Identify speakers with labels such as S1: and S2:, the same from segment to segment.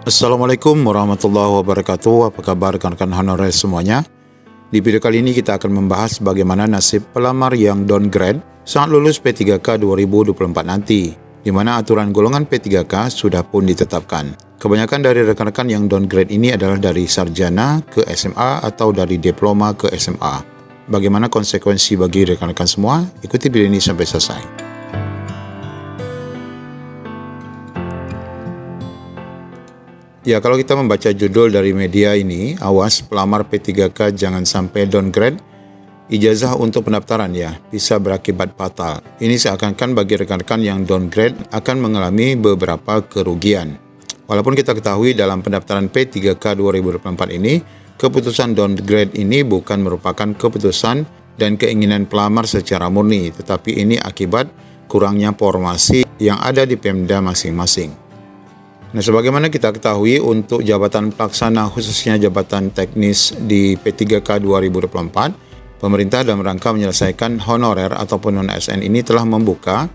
S1: Assalamualaikum warahmatullahi wabarakatuh. Apa kabar rekan-rekan honorer semuanya? Di video kali ini kita akan membahas bagaimana nasib pelamar yang downgrade saat lulus P3K 2024 nanti, di mana aturan golongan P3K sudah pun ditetapkan. Kebanyakan dari rekan-rekan yang downgrade ini adalah dari sarjana ke SMA atau dari diploma ke SMA. Bagaimana konsekuensi bagi rekan-rekan semua? Ikuti video ini sampai selesai. Ya, kalau kita membaca judul dari media ini, awas pelamar P3K jangan sampai downgrade, ijazah untuk pendaftaran ya, bisa berakibat fatal. Ini seakan-akan bagi rekan-rekan yang downgrade akan mengalami beberapa kerugian. Walaupun kita ketahui dalam pendaftaran P3K 2024 ini, keputusan downgrade ini bukan merupakan keputusan dan keinginan pelamar secara murni, tetapi ini akibat kurangnya formasi yang ada di Pemda masing-masing. Nah, sebagaimana kita ketahui untuk jabatan pelaksana khususnya jabatan teknis di P3K 2024, pemerintah dalam rangka menyelesaikan honorer ataupun non-ASN ini telah membuka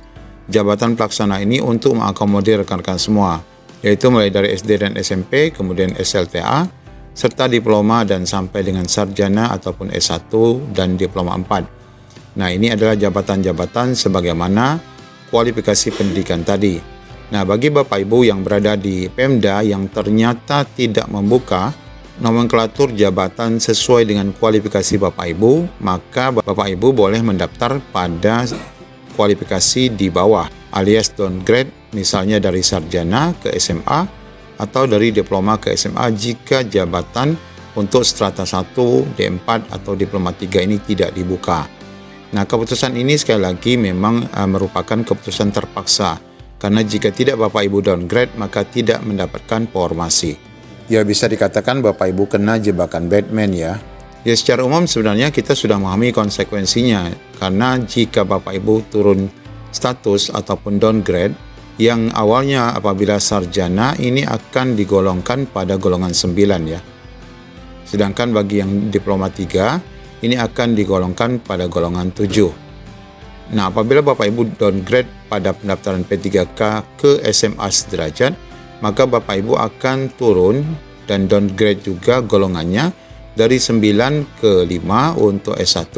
S1: jabatan pelaksana ini untuk mengakomodir rekan-rekan semua, yaitu mulai dari SD dan SMP, kemudian SLTA, serta diploma dan sampai dengan sarjana ataupun S1 dan diploma 4. Nah, ini adalah jabatan-jabatan sebagaimana kualifikasi pendidikan tadi. Nah, bagi Bapak Ibu yang berada di Pemda yang ternyata tidak membuka nomenklatur jabatan sesuai dengan kualifikasi Bapak Ibu, maka Bapak Ibu boleh mendaftar pada kualifikasi di bawah, alias downgrade misalnya dari sarjana ke SMA atau dari diploma ke SMA jika jabatan untuk strata 1, D4 atau diploma 3 ini tidak dibuka. Nah, keputusan ini sekali lagi memang merupakan keputusan terpaksa. Karena jika tidak Bapak Ibu downgrade, maka tidak mendapatkan formasi. Ya, bisa dikatakan Bapak Ibu kena jebakan Batman ya. Ya, secara umum sebenarnya kita sudah memahami konsekuensinya. Karena jika Bapak Ibu turun status ataupun downgrade, yang awalnya apabila sarjana ini akan digolongkan pada golongan 9 ya. Sedangkan bagi yang diploma 3, ini akan digolongkan pada golongan 7. Nah, apabila Bapak Ibu downgrade pada pendaftaran P3K ke SMA sederajat, maka Bapak Ibu akan turun dan downgrade juga golongannya dari 9 ke 5 untuk S1,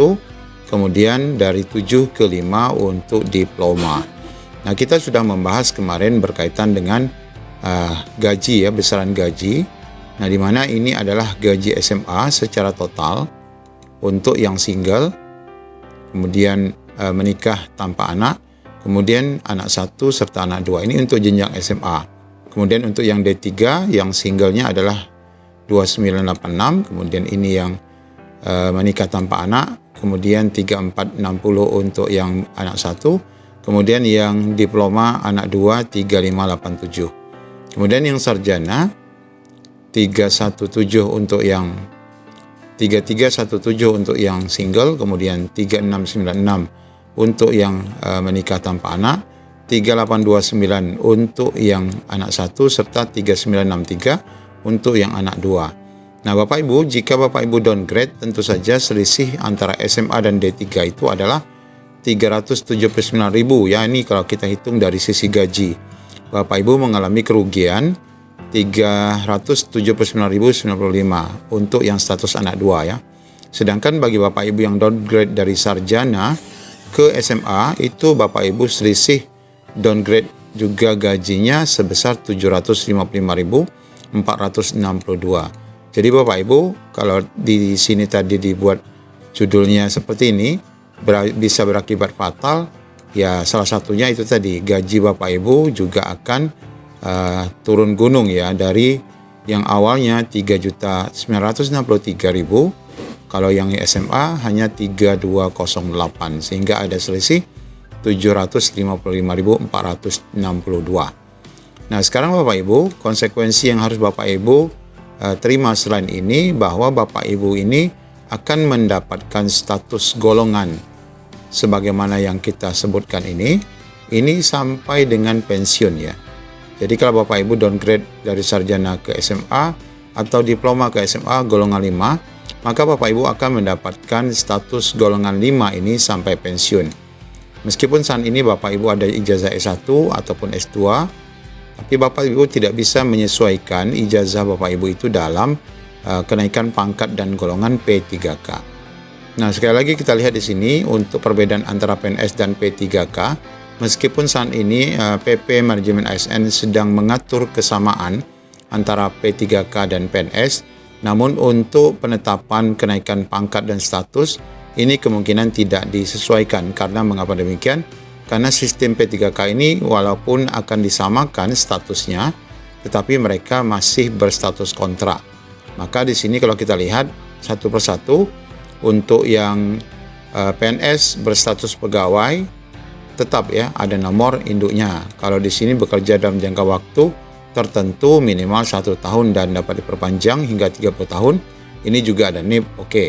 S1: kemudian dari 7 ke 5 untuk diploma. Nah, kita sudah membahas kemarin berkaitan dengan gaji ya, besaran gaji. Nah, di mana ini adalah gaji SMA secara total untuk yang single, kemudian menikah tanpa anak, kemudian anak 1 serta anak 2. Ini untuk jenjang SMA. Kemudian untuk yang D3 yang singlenya adalah 2986, kemudian ini yang menikah tanpa anak, kemudian 3460 untuk yang anak 1, kemudian yang diploma anak 2 3587. Kemudian yang sarjana 317 untuk yang 3317 untuk yang single, kemudian 3696 untuk yang menikah tanpa anak, 3829 untuk yang anak 1 serta 3963 untuk yang anak 2. Nah, Bapak Ibu, jika Bapak Ibu downgrade, tentu saja selisih antara SMA dan D3 itu adalah 379.000 ya. Ini kalau kita hitung dari sisi gaji, Bapak Ibu mengalami kerugian 379.095 untuk yang status anak 2 ya. Sedangkan bagi Bapak Ibu yang downgrade dari sarjana ke SMA, itu Bapak Ibu selisih downgrade juga gajinya sebesar 755.462. Jadi Bapak Ibu, kalau di sini tadi dibuat judulnya seperti ini, bisa berakibat fatal, ya salah satunya itu tadi, gaji Bapak Ibu juga akan turun gunung ya, dari yang awalnya 3.963.000, kalau yang SMA hanya 3208, sehingga ada selisih 755.462. Nah, sekarang Bapak Ibu, konsekuensi yang harus Bapak Ibu terima selain ini, bahwa Bapak Ibu ini akan mendapatkan status golongan sebagaimana yang kita sebutkan ini sampai dengan pensiun ya. Jadi kalau Bapak Ibu downgrade dari sarjana ke SMA atau diploma ke SMA golongan 5, maka Bapak Ibu akan mendapatkan status golongan 5 ini sampai pensiun. Meskipun saat ini Bapak Ibu ada ijazah S1 ataupun S2, Tapi Bapak Ibu tidak bisa menyesuaikan ijazah Bapak Ibu itu dalam kenaikan pangkat dan golongan P3K. Nah, sekali lagi kita lihat di sini untuk perbedaan antara PNS dan P3K. Meskipun saat ini PP Manajemen ASN sedang mengatur kesamaan antara P3K dan PNS, namun untuk penetapan kenaikan pangkat dan status ini kemungkinan tidak disesuaikan. Karena mengapa demikian? Karena sistem P3K ini walaupun akan disamakan statusnya, tetapi mereka masih berstatus kontrak. Maka di sini kalau kita lihat satu persatu, untuk yang PNS berstatus pegawai tetap ya ada nomor induknya. Kalau di sini bekerja dalam jangka waktu tertentu minimal 1 tahun dan dapat diperpanjang hingga 30 tahun. Ini juga ada NIP, oke.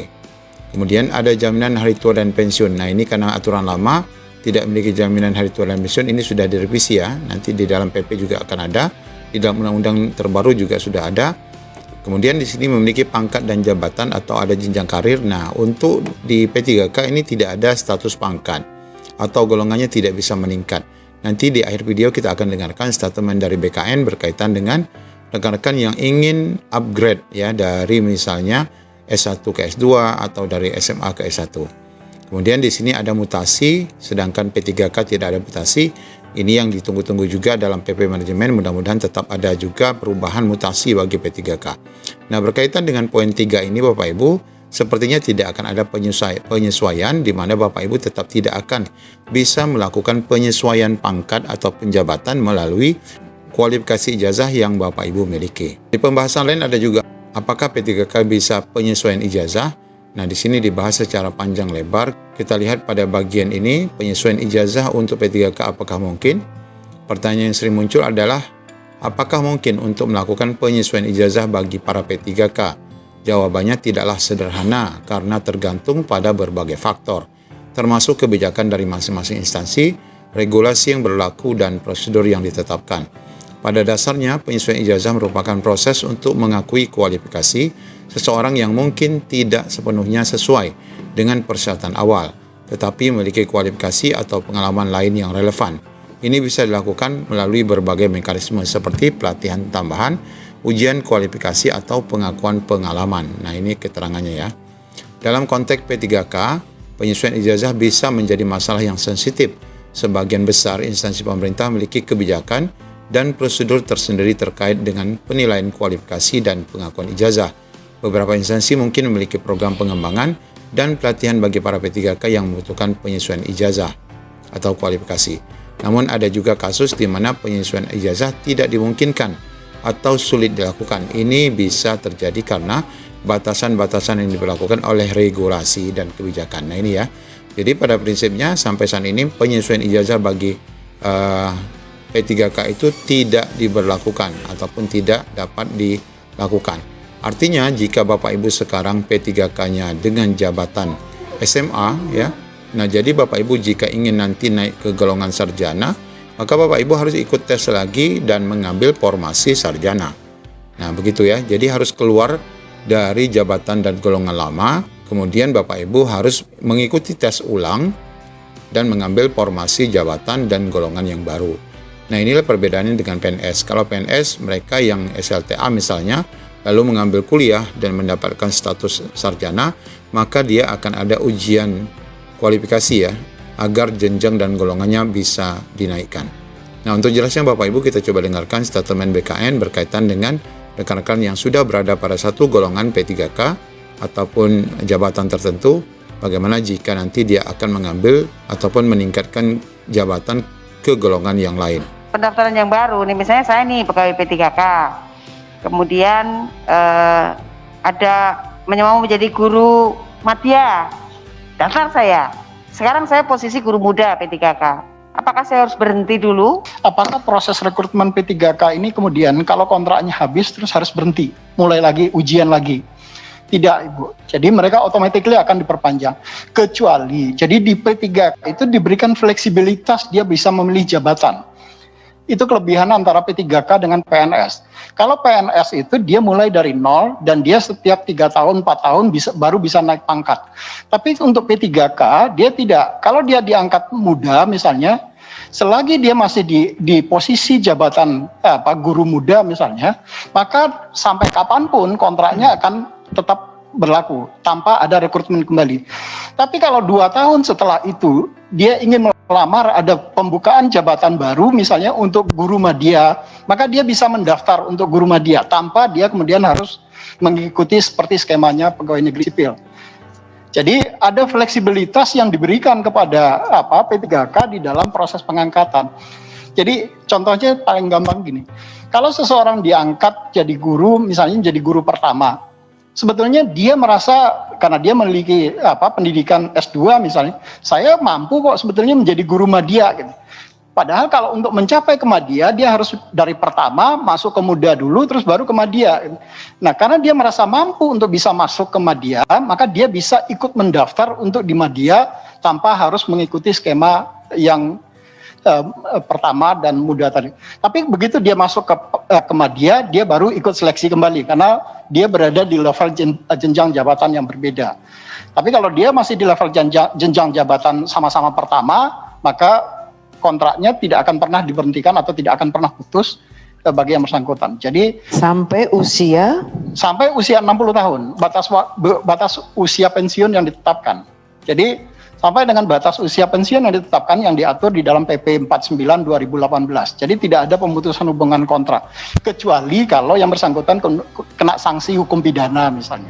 S1: Kemudian ada jaminan hari tua dan pensiun. Nah, ini karena aturan lama tidak memiliki jaminan hari tua dan pensiun, ini sudah direvisi ya. Nanti di dalam PP juga akan ada, di dalam undang-undang terbaru juga sudah ada. Kemudian di sini memiliki pangkat dan jabatan atau ada jenjang karir. Nah, untuk di P3K ini tidak ada status pangkat atau golongannya tidak bisa meningkat. Nanti di akhir video kita akan dengarkan statement dari BKN berkaitan dengan rekan-rekan yang ingin upgrade ya dari misalnya S1 ke S2 atau dari SMA ke S1. Kemudian di sini ada mutasi, sedangkan P3K tidak ada mutasi. Ini yang ditunggu-tunggu juga dalam PP Manajemen, mudah-mudahan tetap ada juga perubahan mutasi bagi P3K. Nah, berkaitan dengan poin 3 ini Bapak Ibu, sepertinya tidak akan ada penyesuaian di mana Bapak Ibu tetap tidak akan bisa melakukan penyesuaian pangkat atau penjabatan melalui kualifikasi ijazah yang Bapak Ibu miliki. Di pembahasan lain ada juga apakah P3K bisa penyesuaian ijazah. Nah, di sini dibahas secara panjang lebar. Kita lihat pada bagian ini penyesuaian ijazah untuk P3K apakah mungkin? Pertanyaan yang sering muncul adalah apakah mungkin untuk melakukan penyesuaian ijazah bagi para P3K? Jawabannya tidaklah sederhana karena tergantung pada berbagai faktor, termasuk kebijakan dari masing-masing instansi, regulasi yang berlaku, dan prosedur yang ditetapkan. Pada dasarnya, penyesuaian ijazah merupakan proses untuk mengakui kualifikasi seseorang yang mungkin tidak sepenuhnya sesuai dengan persyaratan awal, tetapi memiliki kualifikasi atau pengalaman lain yang relevan. Ini bisa dilakukan melalui berbagai mekanisme seperti pelatihan tambahan, ujian kualifikasi atau pengakuan pengalaman. Nah, ini keterangannya ya. Dalam konteks P3K, penyesuaian ijazah bisa menjadi masalah yang sensitif. Sebagian besar instansi pemerintah memiliki kebijakan dan prosedur tersendiri terkait dengan penilaian kualifikasi dan pengakuan ijazah. Beberapa instansi mungkin memiliki program pengembangan dan pelatihan bagi para P3K yang membutuhkan penyesuaian ijazah atau kualifikasi. Namun ada juga kasus di mana penyesuaian ijazah tidak dimungkinkan atau sulit dilakukan. Ini bisa terjadi karena batasan-batasan yang diberlakukan oleh regulasi dan kebijakan. Nah, ini ya. Jadi pada prinsipnya sampai saat ini penyesuaian ijazah bagi P3K itu tidak diberlakukan ataupun tidak dapat dilakukan. Artinya jika Bapak Ibu sekarang P3K-nya dengan jabatan SMA ya. Nah, jadi Bapak Ibu jika ingin nanti naik ke golongan sarjana, maka Bapak Ibu harus ikut tes lagi dan mengambil formasi sarjana. Nah, begitu ya. Jadi harus keluar dari jabatan dan golongan lama, kemudian Bapak Ibu harus mengikuti tes ulang dan mengambil formasi jabatan dan golongan yang baru. Nah, inilah perbedaannya dengan PNS. Kalau PNS, mereka yang SLTA misalnya, lalu mengambil kuliah dan mendapatkan status sarjana, maka dia akan ada ujian kualifikasi ya, agar jenjang dan golongannya bisa dinaikkan. Nah, untuk jelasnya Bapak Ibu kita coba dengarkan statement BKN berkaitan dengan rekan-rekan yang sudah berada pada satu golongan P3K ataupun jabatan tertentu, bagaimana jika nanti dia akan mengambil ataupun meningkatkan jabatan ke golongan yang lain.
S2: Pendaftaran yang baru nih, misalnya saya nih pegawai P3K, kemudian ada mau menjadi guru madya, daftar saya. Sekarang saya posisi guru muda P3K. Apakah saya harus berhenti dulu?
S3: Apakah proses rekrutmen P3K ini kemudian kalau kontraknya habis terus harus berhenti, mulai lagi, ujian lagi? Tidak, Ibu. Jadi mereka automatically akan diperpanjang. Kecuali, jadi di P3K itu diberikan fleksibilitas, dia bisa memilih jabatan. Itu kelebihan antara P3K dengan PNS. Kalau PNS itu dia mulai dari nol dan dia setiap 3 tahun, 4 tahun baru bisa naik pangkat. Tapi untuk P3K dia tidak. Kalau dia diangkat muda misalnya, Selagi dia masih di posisi jabatan guru muda misalnya, maka sampai kapanpun kontraknya akan tetap berlaku tanpa ada rekrutmen kembali. Tapi kalau 2 tahun setelah itu dia ingin melamar, ada pembukaan jabatan baru misalnya untuk guru madya, maka dia bisa mendaftar untuk guru madya tanpa dia kemudian harus mengikuti seperti skemanya pegawai negeri sipil. Jadi ada fleksibilitas yang diberikan kepada P3K di dalam proses pengangkatan. Jadi contohnya paling gampang gini, kalau seseorang diangkat jadi guru, misalnya jadi guru pertama, sebetulnya dia merasa karena dia memiliki pendidikan S2 misalnya, saya mampu kok sebetulnya menjadi guru madya gitu. Padahal kalau untuk mencapai ke madya, dia harus dari pertama masuk ke muda dulu, terus baru ke madya. Nah, karena dia merasa mampu untuk bisa masuk ke madya, maka dia bisa ikut mendaftar untuk di madya tanpa harus mengikuti skema yang pertama dan muda tadi. Tapi begitu dia masuk ke madya, dia baru ikut seleksi kembali karena dia berada di level jenjang jabatan yang berbeda. Tapi kalau dia masih di level jenjang jabatan sama-sama pertama, maka kontraknya tidak akan pernah diberhentikan atau tidak akan pernah putus bagi yang bersangkutan. Jadi
S4: sampai usia
S3: 60 tahun batas usia pensiun yang ditetapkan. Jadi sampai dengan batas usia pensiun yang ditetapkan yang diatur di dalam PP 49 2018. Jadi tidak ada pemutusan hubungan kontrak kecuali kalau yang bersangkutan kena sanksi hukum pidana misalnya.